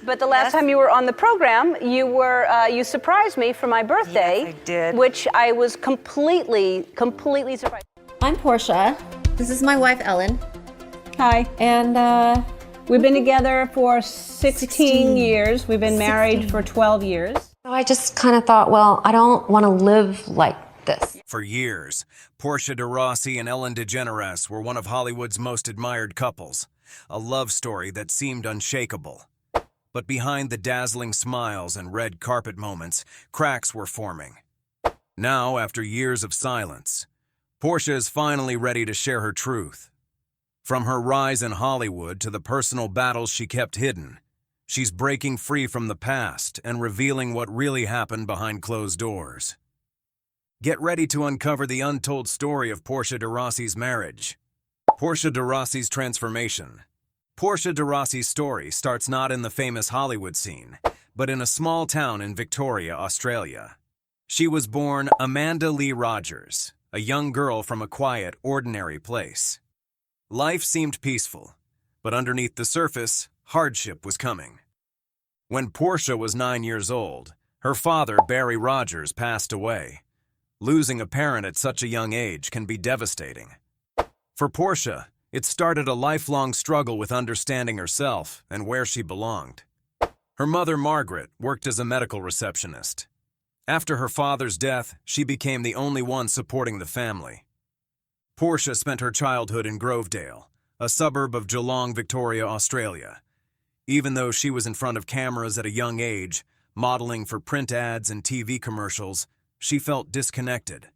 But the last time you were on the program, you surprised me for my birthday. Yes, I did. Which I was completely surprised. I'm Portia. This is my wife, Ellen. Hi. And We've been together for 16 years. We've been married for 12 years. so I just kind of thought, well, I don't want to live like this. For years, Portia de Rossi and Ellen DeGeneres were one of Hollywood's most admired couples, a love story that seemed unshakable. But behind the dazzling smiles and red carpet moments, cracks were forming. Now, after years of silence, Portia is finally ready to share her truth. From her rise in Hollywood to the personal battles she kept hidden, she's breaking free from the past and revealing what really happened behind closed doors. Get ready to uncover the untold story of Portia de Rossi's marriage. Portia de Rossi's transformation. Portia de Rossi's story starts not in the famous Hollywood scene, but in a small town in Victoria, Australia. She was born Amanda Lee Rogers, a young girl from a quiet, ordinary place. Life seemed peaceful, but underneath the surface, hardship was coming. When Portia was 9 years old, her father, Barry Rogers, passed away. Losing a parent at such a young age can be devastating. For Portia, it started a lifelong struggle with understanding herself and where she belonged. Her mother, Margaret, worked as a medical receptionist. After her father's death, she became the only one supporting the family. Portia spent her childhood in Grovedale, a suburb of Geelong, Victoria, Australia. Even though she was in front of cameras at a young age, modeling for print ads and TV commercials, she felt disconnected.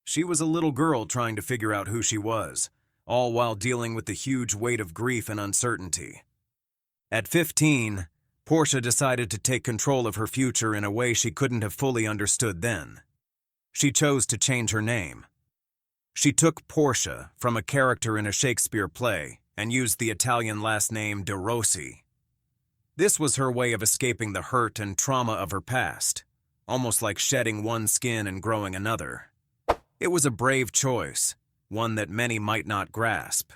She was a little girl trying to figure out who she was, all while dealing with the huge weight of grief and uncertainty. At 15, Portia decided to take control of her future in a way she couldn't have fully understood then. She chose to change her name. She took Portia from a character in a Shakespeare play and used the Italian last name de Rossi. This was her way of escaping the hurt and trauma of her past, almost like shedding one skin and growing another. It was a brave choice, one that many might not grasp.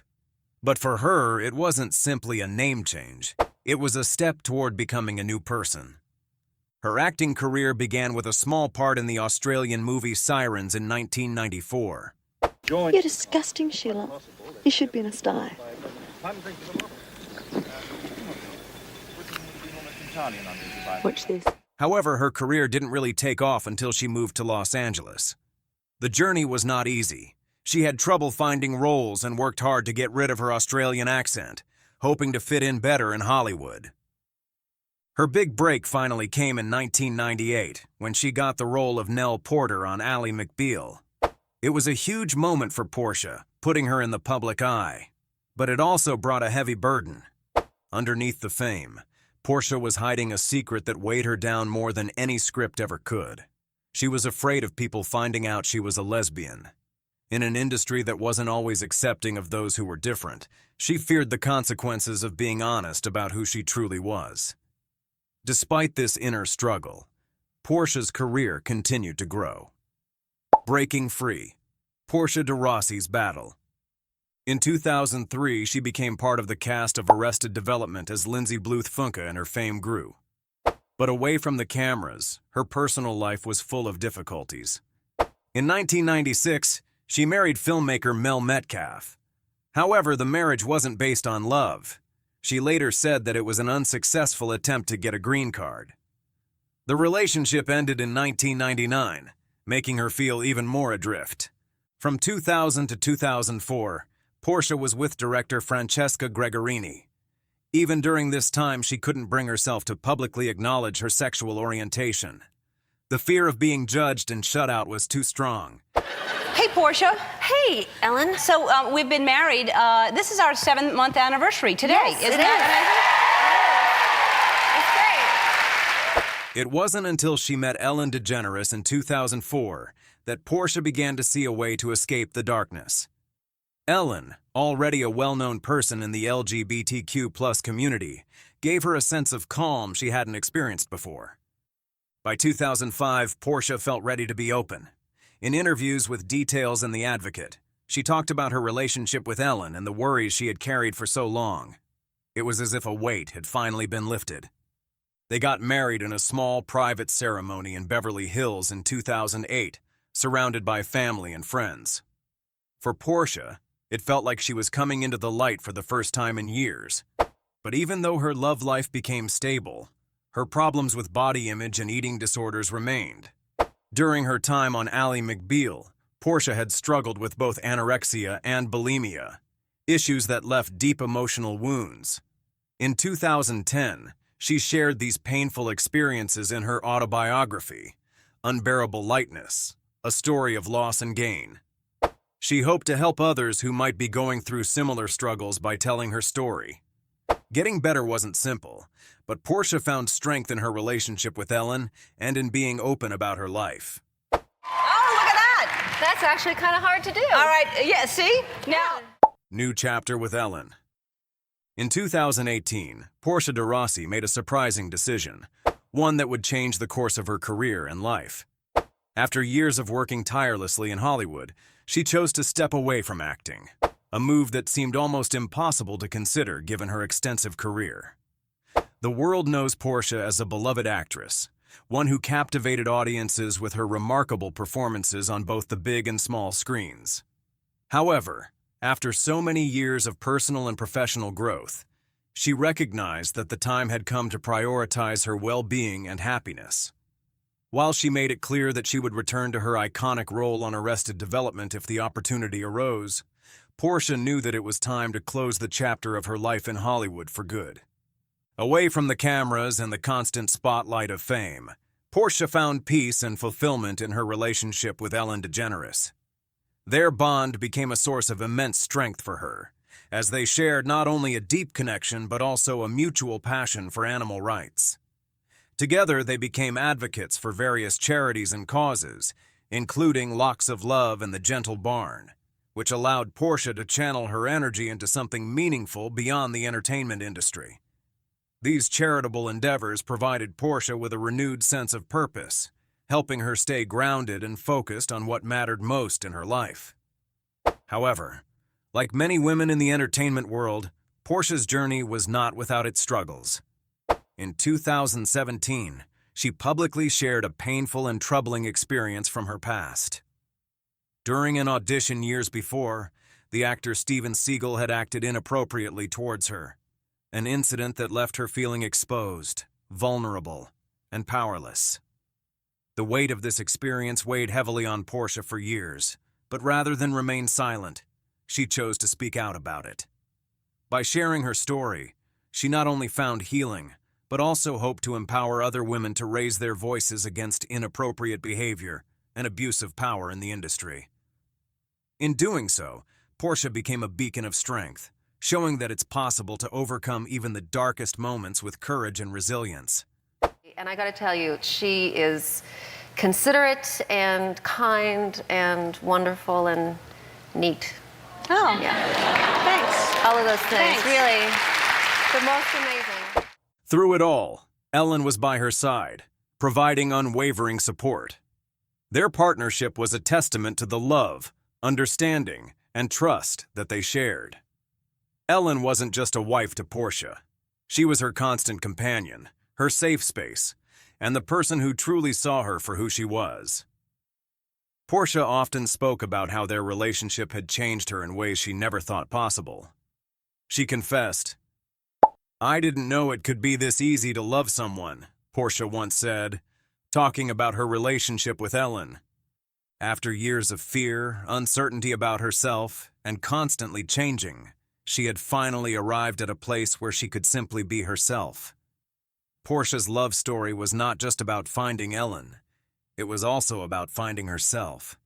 But for her, it wasn't simply a name change. It was a step toward becoming a new person. Her acting career began with a small part in the Australian movie Sirens in 1994. You're disgusting, Sheila. You should be in a sty. Watch this. However, her career didn't really take off until she moved to Los Angeles. The journey was not easy. She had trouble finding roles and worked hard to get rid of her Australian accent, hoping to fit in better in Hollywood. Her big break finally came in 1998 when she got the role of Nell Porter on Ally McBeal. It was a huge moment for Portia, putting her in the public eye. But it also brought a heavy burden. Underneath the fame, Portia was hiding a secret that weighed her down more than any script ever could. She was afraid of people finding out she was a lesbian. In an industry that wasn't always accepting of those who were different, she feared the consequences of being honest about who she truly was. Despite this inner struggle, Portia's career continued to grow. Breaking free. Portia de Rossi's battle. In 2003, she became part of the cast of Arrested Development as Lindsay Bluth Funke, and her fame grew. But away from the cameras, her personal life was full of difficulties. In 1996, she married filmmaker Mel Metcalf. However, the marriage wasn't based on love. She later said that it was an unsuccessful attempt to get a green card. The relationship ended in 1999, making her feel even more adrift. From 2000 to 2004, Portia was with director Francesca Gregorini. Even during this time, she couldn't bring herself to publicly acknowledge her sexual orientation. The fear of being judged and shut out was too strong. Hey, Portia. Hey, Ellen. So we've been married. This is our 7-month anniversary today. Yes, Isn't it that is. It's great. It wasn't until she met Ellen DeGeneres in 2004 that Portia began to see a way to escape the darkness. Ellen, already a well-known person in the LGBTQ+ community, gave her a sense of calm she hadn't experienced before. By 2005, Portia felt ready to be open. In interviews with Details and The Advocate, she talked about her relationship with Ellen and the worries she had carried for so long. It was as if a weight had finally been lifted. They got married in a small private ceremony in Beverly Hills in 2008, surrounded by family and friends. For Portia, it felt like she was coming into the light for the first time in years. But even though her love life became stable, her problems with body image and eating disorders remained. During her time on Ally McBeal, Portia had struggled with both anorexia and bulimia, issues that left deep emotional wounds. In 2010, she shared these painful experiences in her autobiography, Unbearable Lightness, a story of loss and gain. She hoped to help others who might be going through similar struggles by telling her story. Getting better wasn't simple, but Portia found strength in her relationship with Ellen and in being open about her life. Oh, look at that! That's actually kind of hard to do. All right, yeah, see? Now. New chapter with Ellen. In 2018, Portia de Rossi made a surprising decision, one that would change the course of her career and life. After years of working tirelessly in Hollywood, she chose to step away from acting, a move that seemed almost impossible to consider given her extensive career. The world knows Portia as a beloved actress, one who captivated audiences with her remarkable performances on both the big and small screens. However, after so many years of personal and professional growth, she recognized that the time had come to prioritize her well-being and happiness. While she made it clear that she would return to her iconic role on Arrested Development if the opportunity arose, Portia knew that it was time to close the chapter of her life in Hollywood for good. Away from the cameras and the constant spotlight of fame, Portia found peace and fulfillment in her relationship with Ellen DeGeneres. Their bond became a source of immense strength for her, as they shared not only a deep connection but also a mutual passion for animal rights. Together, they became advocates for various charities and causes, including Locks of Love and the Gentle Barn, which allowed Portia to channel her energy into something meaningful beyond the entertainment industry. These charitable endeavors provided Portia with a renewed sense of purpose, helping her stay grounded and focused on what mattered most in her life. However, like many women in the entertainment world, Portia's journey was not without its struggles. In 2017, she publicly shared a painful and troubling experience from her past. During an audition years before, the actor Steven Seagal had acted inappropriately towards her, an incident that left her feeling exposed, vulnerable, and powerless. The weight of this experience weighed heavily on Portia for years, but rather than remain silent, she chose to speak out about it. By sharing her story, she not only found healing, but also hoped to empower other women to raise their voices against inappropriate behavior and abuse of power in the industry. In doing so, Portia became a beacon of strength, showing that it's possible to overcome even the darkest moments with courage and resilience. And I got to tell you, she is considerate and kind and wonderful and neat. Oh, Yeah, thanks. all of those things, Thanks. really, the most amazing. Through it all, Ellen was by her side, providing unwavering support. Their partnership was a testament to the love, understanding, and trust that they shared. Ellen wasn't just a wife to Portia. She was her constant companion, her safe space, and the person who truly saw her for who she was. Portia often spoke about how their relationship had changed her in ways she never thought possible. She confessed, "I didn't know it could be this easy to love someone," Portia once said, talking about her relationship with Ellen. After years of fear, uncertainty about herself, and constantly changing, she had finally arrived at a place where she could simply be herself. Portia's love story was not just about finding Ellen. It was also about finding herself.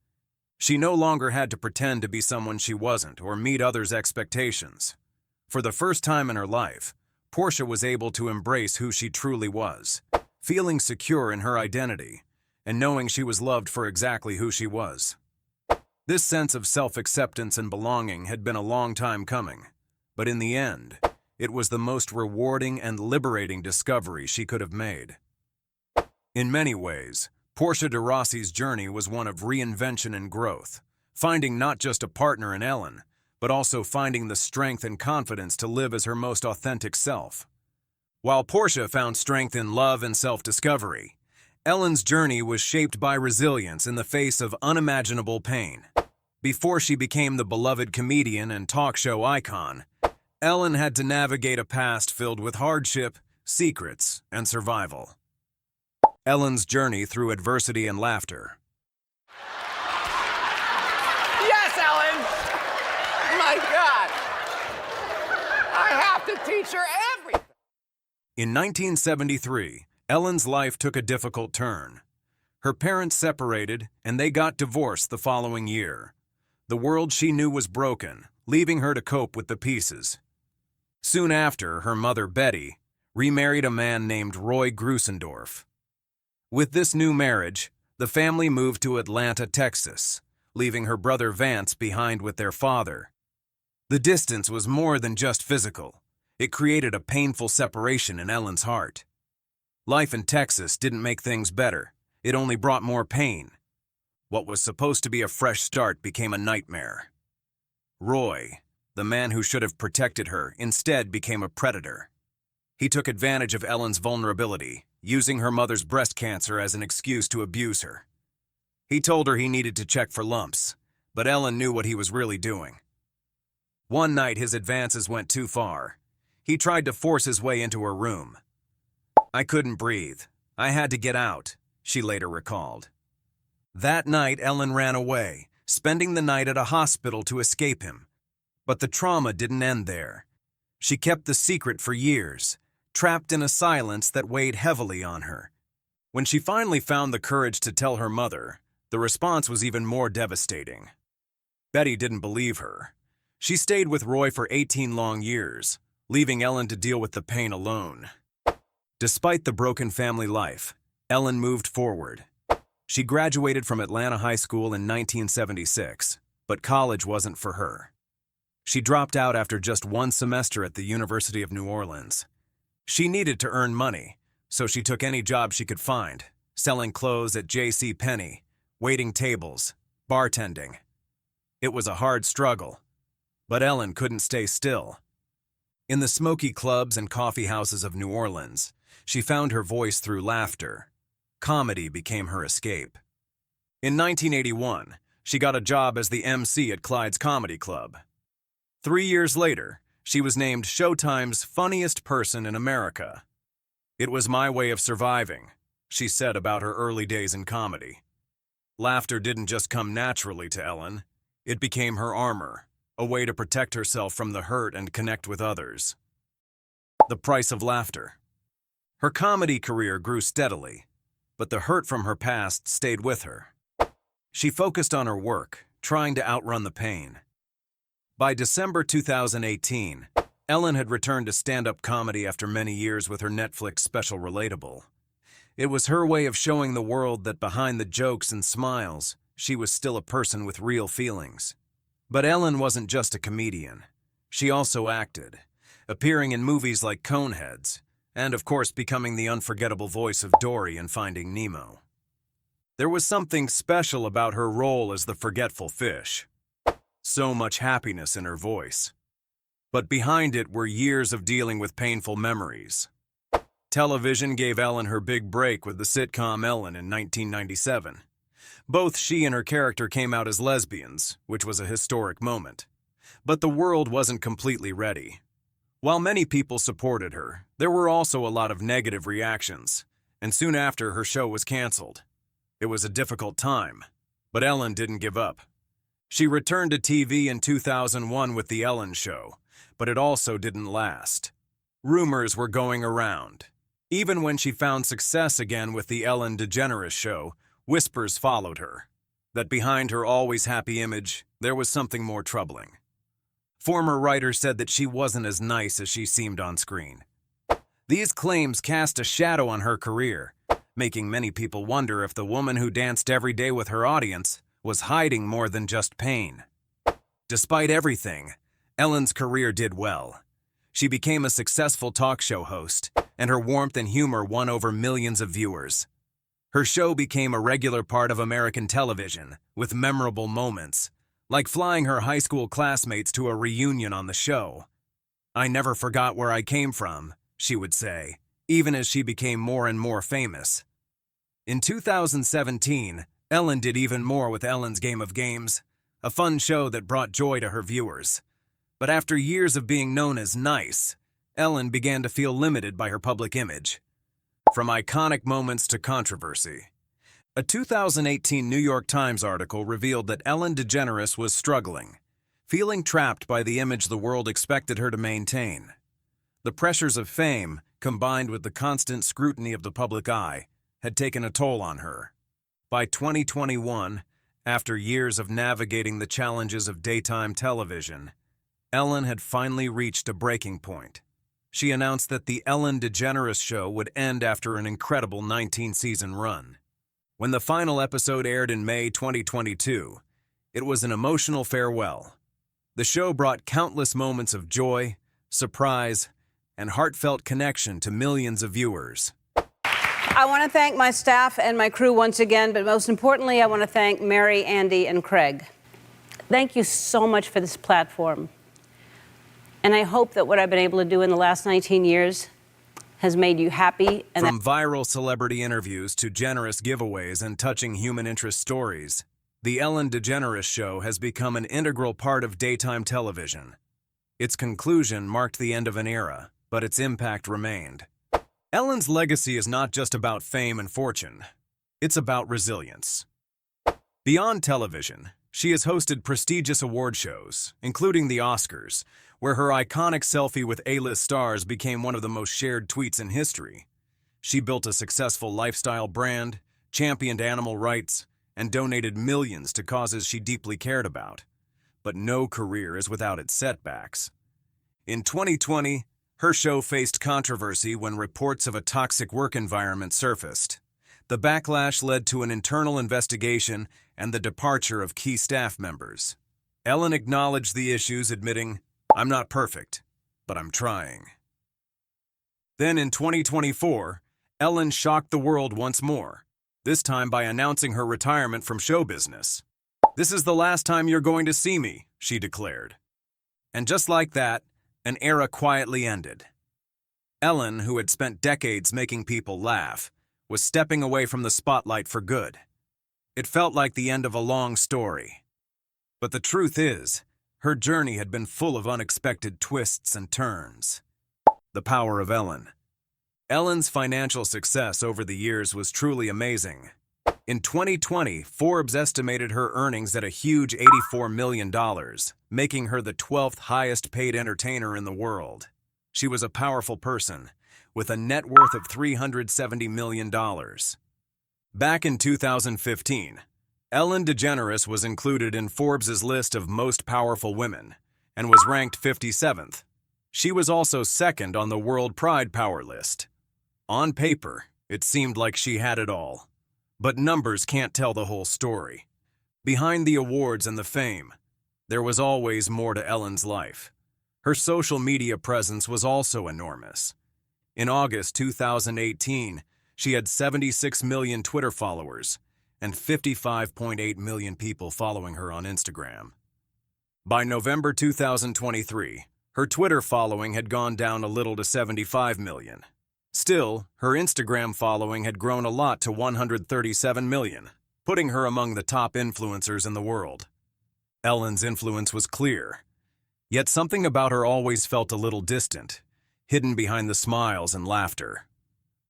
She no longer had to pretend to be someone she wasn't or meet others' expectations. For the first time in her life, Portia was able to embrace who she truly was, feeling secure in her identity and knowing she was loved for exactly who she was. This sense of self-acceptance and belonging had been a long time coming, but in the end, it was the most rewarding and liberating discovery she could have made. In many ways, Portia de Rossi's journey was one of reinvention and growth, finding not just a partner in Ellen, but also finding the strength and confidence to live as her most authentic self. While Portia found strength in love and self-discovery, Ellen's journey was shaped by resilience in the face of unimaginable pain. Before she became the beloved comedian and talk show icon, Ellen had to navigate a past filled with hardship, secrets, and survival. Ellen's journey through adversity and laughter. Yes, Ellen! My God! I have to teach her everything! In 1973, Ellen's life took a difficult turn. Her parents separated, and they got divorced the following year. The world she knew was broken, leaving her to cope with the pieces. Soon after, her mother, Betty, remarried a man named Roy Grusendorf. With this new marriage, the family moved to Atlanta, Texas, leaving her brother Vance behind with their father. The distance was more than just physical. It created a painful separation in Ellen's heart. Life in Texas didn't make things better. It only brought more pain. What was supposed to be a fresh start became a nightmare. Roy, the man who should have protected her, instead became a predator. He took advantage of Ellen's vulnerability, using her mother's breast cancer as an excuse to abuse her. He told her he needed to check for lumps, but Ellen knew what he was really doing. One night, his advances went too far. He tried to force his way into her room. "I couldn't breathe. I had to get out," she later recalled. That night, Ellen ran away, spending the night at a hospital to escape him. But the trauma didn't end there. She kept the secret for years, trapped in a silence that weighed heavily on her. When she finally found the courage to tell her mother, the response was even more devastating. Betty didn't believe her. She stayed with Roy for 18 long years, leaving Ellen to deal with the pain alone. Despite the broken family life, Ellen moved forward. She graduated from Atlanta High School in 1976, but college wasn't for her. She dropped out after just one semester at the University of New Orleans. She needed to earn money, so she took any job she could find, selling clothes at J.C. Penney, waiting tables, bartending. It was a hard struggle, but Ellen couldn't stay still. In the smoky clubs and coffee houses of New Orleans, she found her voice through laughter. Comedy became her escape. In 1981, she got a job as the MC at Clyde's Comedy Club. 3 years later, she was named Showtime's funniest person in America. "It was my way of surviving," she said about her early days in comedy. Laughter didn't just come naturally to Ellen. It became her armor, a way to protect herself from the hurt and connect with others. The price of laughter. Her comedy career grew steadily, but the hurt from her past stayed with her. She focused on her work, trying to outrun the pain. By December 2018, Ellen had returned to stand-up comedy after many years with her Netflix special Relatable. It was her way of showing the world that behind the jokes and smiles, she was still a person with real feelings. But Ellen wasn't just a comedian. She also acted, appearing in movies like Coneheads, and of course becoming the unforgettable voice of Dory in Finding Nemo. There was something special about her role as the forgetful fish. So much happiness in her voice. But behind it were years of dealing with painful memories. Television gave Ellen her big break with the sitcom Ellen in 1997. Both she and her character came out as lesbians, which was a historic moment. But the world wasn't completely ready. While many people supported her, there were also a lot of negative reactions, and soon after her show was canceled. It was a difficult time, but Ellen didn't give up. She returned to TV in 2001 with The Ellen Show, but it also didn't last. Rumors were going around. Even when she found success again with The Ellen DeGeneres Show, whispers followed her. That behind her always happy image, there was something more troubling. Former writers said that she wasn't as nice as she seemed on screen. These claims cast a shadow on her career, making many people wonder if the woman who danced every day with her audience was hiding more than just pain. Despite everything, Ellen's career did well. She became a successful talk show host, and her warmth and humor won over millions of viewers. Her show became a regular part of American television, with memorable moments, like flying her high school classmates to a reunion on the show. "I never forgot where I came from," she would say, even as she became more and more famous. In 2017, Ellen did even more with Ellen's Game of Games, a fun show that brought joy to her viewers. But after years of being known as nice, Ellen began to feel limited by her public image. From iconic moments to controversy. A 2018 New York Times article revealed that Ellen DeGeneres was struggling, feeling trapped by the image the world expected her to maintain. The pressures of fame, combined with the constant scrutiny of the public eye, had taken a toll on her. By 2021, after years of navigating the challenges of daytime television, Ellen had finally reached a breaking point. She announced that the Ellen DeGeneres Show would end after an incredible 19-season run. When the final episode aired in May 2022, it was an emotional farewell. The show brought countless moments of joy, surprise, and heartfelt connection to millions of viewers. I want to thank my staff and my crew once again, but most importantly, I want to thank Mary, Andy, and Craig. Thank you so much for this platform. And I hope that what I've been able to do in the last 19 years has made you happy. And From viral celebrity interviews to generous giveaways and touching human interest stories, the Ellen DeGeneres Show has become an integral part of daytime television. Its conclusion marked the end of an era, but its impact remained. Ellen's legacy is not just about fame and fortune. It's about resilience. Beyond television, she has hosted prestigious award shows, including the Oscars, where her iconic selfie with A-list stars became one of the most shared tweets in history. She built a successful lifestyle brand, championed animal rights, and donated millions to causes she deeply cared about. But no career is without its setbacks. In 2020, her show faced controversy when reports of a toxic work environment surfaced. The backlash led to an internal investigation and the departure of key staff members. Ellen acknowledged the issues, admitting, "I'm not perfect, but I'm trying." Then in 2024, Ellen shocked the world once more, this time by announcing her retirement from show business. "This is the last time you're going to see me," she declared. And just like that, an era quietly ended. Ellen, who had spent decades making people laugh, was stepping away from the spotlight for good. It felt like the end of a long story. But the truth is, her journey had been full of unexpected twists and turns. The power of Ellen. Ellen's financial success over the years was truly amazing. In 2020, Forbes estimated her earnings at a huge $84 million, making her the 12th highest paid entertainer in the world. She was a powerful person, with a net worth of $370 million. Back in 2015, Ellen DeGeneres was included in Forbes' list of most powerful women and was ranked 57th. She was also second on the World Pride Power list. On paper, it seemed like she had it all. But numbers can't tell the whole story. Behind the awards and the fame, there was always more to Ellen's life. Her social media presence was also enormous. In August 2018, she had 76 million Twitter followers and 55.8 million people following her on Instagram. By November 2023, her Twitter following had gone down a little to 75 million. Still, her Instagram following had grown a lot to 137 million, putting her among the top influencers in the world. Ellen's influence was clear, yet something about her always felt a little distant, hidden behind the smiles and laughter.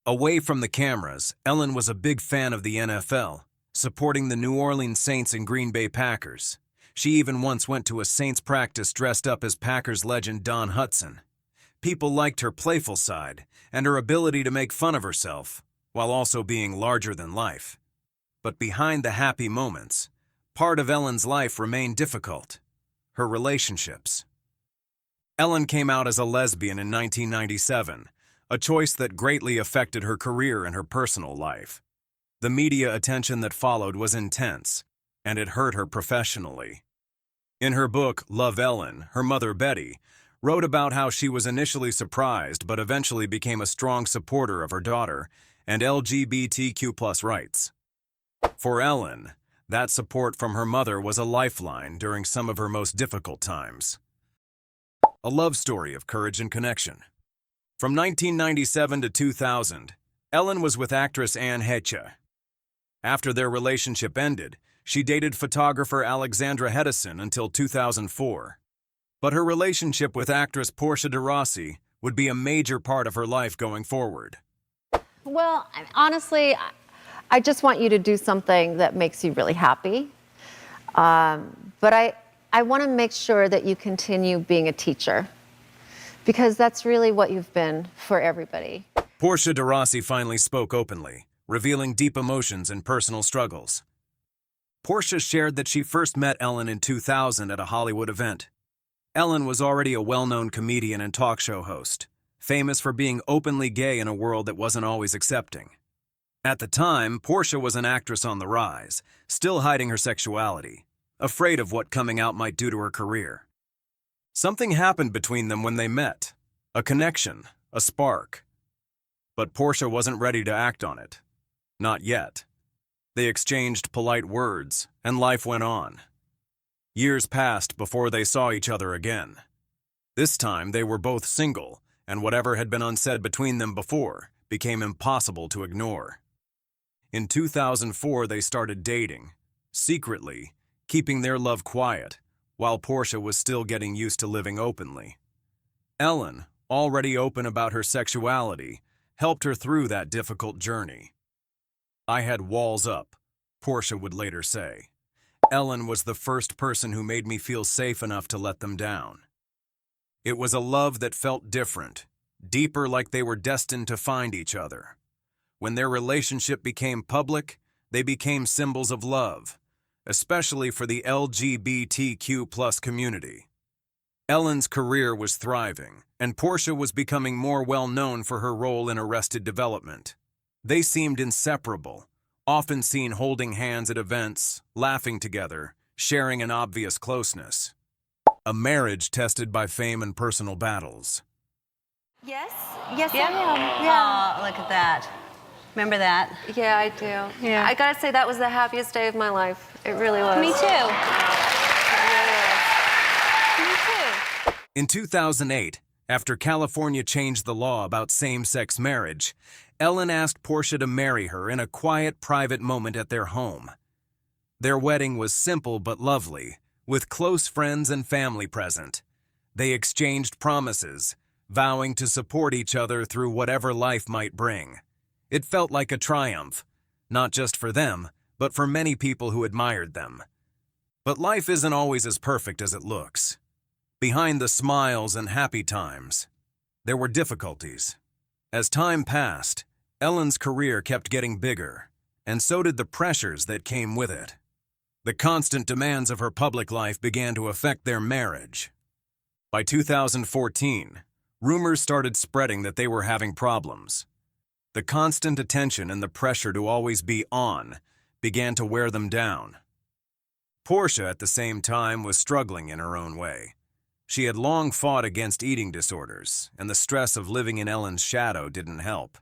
Away from the cameras, Ellen was a big fan of the NFL, supporting the New Orleans Saints and Green Bay Packers. She even once went to a Saints practice dressed up as Packers legend Don Hutson. People liked her playful side and her ability to make fun of herself, while also being larger than life. But behind the happy moments, part of Ellen's life remained difficult: her relationships. Ellen came out as a lesbian in 1997, a choice that greatly affected her career and her personal life. The media attention that followed was intense, and it hurt her professionally. In her book, Love Ellen, her mother Betty wrote about how she was initially surprised but eventually became a strong supporter of her daughter and LGBTQ+ rights. For Ellen, that support from her mother was a lifeline during some of her most difficult times. A love story of courage and connection. From 1997 to 2000, Ellen was with actress Anne Heche. After their relationship ended, she dated photographer Alexandra Hedison until 2004. But her relationship with actress Portia de Rossi would be a major part of her life going forward. Well, honestly, I just want you to do something that makes you really happy. But I want to make sure that you continue being a teacher, because that's really what you've been for everybody. Portia de Rossi finally spoke openly, revealing deep emotions and personal struggles. Portia shared that she first met Ellen in 2000 at a Hollywood event. Ellen was already a well-known comedian and talk show host, famous for being openly gay in a world that wasn't always accepting. At the time, Portia was an actress on the rise, still hiding her sexuality, afraid of what coming out might do to her career. Something happened between them when they met, a connection, a spark. But Portia wasn't ready to act on it. Not yet. They exchanged polite words, and life went on. Years passed before they saw each other again. This time they were both single, and whatever had been unsaid between them before became impossible to ignore. In 2004 they started dating, secretly, keeping their love quiet, while Portia was still getting used to living openly. Ellen, already open about her sexuality, helped her through that difficult journey. "I had walls up," Portia would later say. "Ellen was the first person who made me feel safe enough to let them down." It was a love that felt different, deeper, like they were destined to find each other. When their relationship became public, they became symbols of love, especially for the LGBTQ+ community. Ellen's career was thriving, and Portia was becoming more well-known for her role in Arrested Development. They seemed inseparable, often seen holding hands at events, laughing together, sharing an obvious closeness. A marriage tested by fame and personal battles. Yes, I am. Yeah. Oh, look at that. Remember that? Yeah, I do. Yeah. I gotta say, that was the happiest day of my life. It really was. Me too. Me too. In 2008, after California changed the law about same-sex marriage, Ellen asked Portia to marry her in a quiet, private moment at their home. Their wedding was simple but lovely, with close friends and family present. They exchanged promises, vowing to support each other through whatever life might bring. It felt like a triumph, not just for them, but for many people who admired them. But life isn't always as perfect as it looks. Behind the smiles and happy times, there were difficulties. As time passed, Ellen's career kept getting bigger, and so did the pressures that came with it. The constant demands of her public life began to affect their marriage. By 2014, rumors started spreading that they were having problems. The constant attention and the pressure to always be on began to wear them down. Portia, at the same time, was struggling in her own way. She had long fought against eating disorders, and the stress of living in Ellen's shadow didn't help.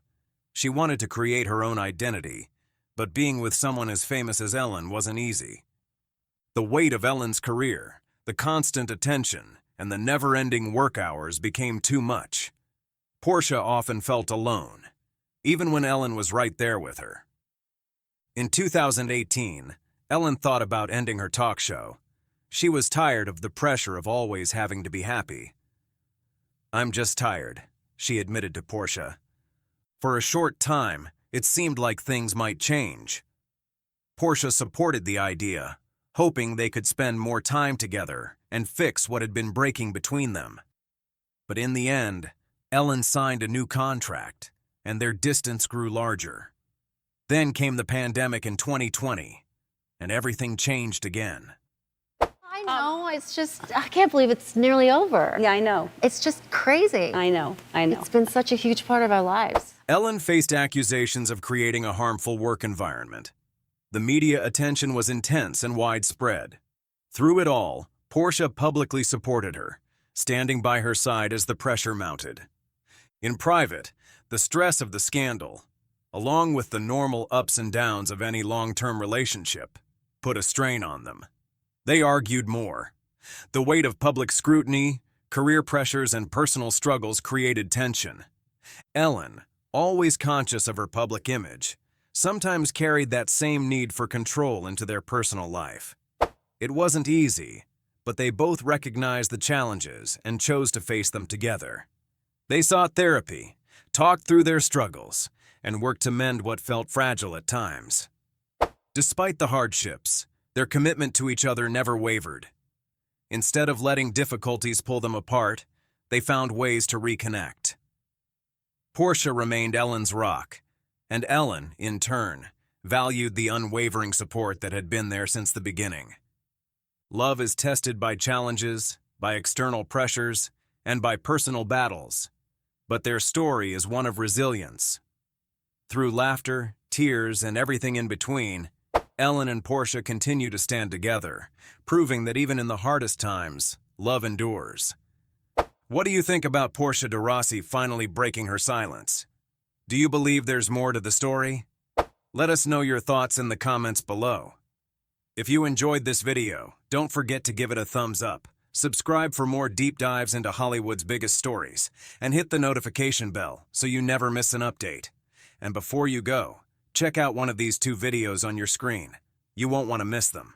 She wanted to create her own identity, but being with someone as famous as Ellen wasn't easy. The weight of Ellen's career, the constant attention, and the never-ending work hours became too much. Portia often felt alone, even when Ellen was right there with her. In 2018, Ellen thought about ending her talk show. She was tired of the pressure of always having to be happy. "I'm just tired," she admitted to Portia. For a short time, it seemed like things might change. Portia supported the idea, hoping they could spend more time together and fix what had been breaking between them. But in the end, Ellen signed a new contract, and their distance grew larger. Then came the pandemic in 2020, and everything changed again. I know, it's just, I can't believe it's nearly over. Yeah, I know. It's just crazy. I know. It's been such a huge part of our lives. Ellen faced accusations of creating a harmful work environment. The media attention was intense and widespread. Through it all, Portia publicly supported her, standing by her side as the pressure mounted. In private, the stress of the scandal, along with the normal ups and downs of any long-term relationship, put a strain on them. They argued more. The weight of public scrutiny, career pressures, and personal struggles created tension. Ellen, always conscious of her public image, sometimes carried that same need for control into their personal life. It wasn't easy, but they both recognized the challenges and chose to face them together. They sought therapy, talked through their struggles, and worked to mend what felt fragile at times. Despite the hardships, their commitment to each other never wavered. Instead of letting difficulties pull them apart, they found ways to reconnect. Portia remained Ellen's rock, and Ellen, in turn, valued the unwavering support that had been there since the beginning. Love is tested by challenges, by external pressures, and by personal battles, but their story is one of resilience. Through laughter, tears, and everything in between, Ellen and Portia continue to stand together, proving that even in the hardest times, love endures. What do you think about Portia de Rossi finally breaking her silence? Do you believe there's more to the story? Let us know your thoughts in the comments below. If you enjoyed this video, don't forget to give it a thumbs up, subscribe for more deep dives into Hollywood's biggest stories, and hit the notification bell so you never miss an update. And before you go, check out one of these 2 videos on your screen. You won't want to miss them.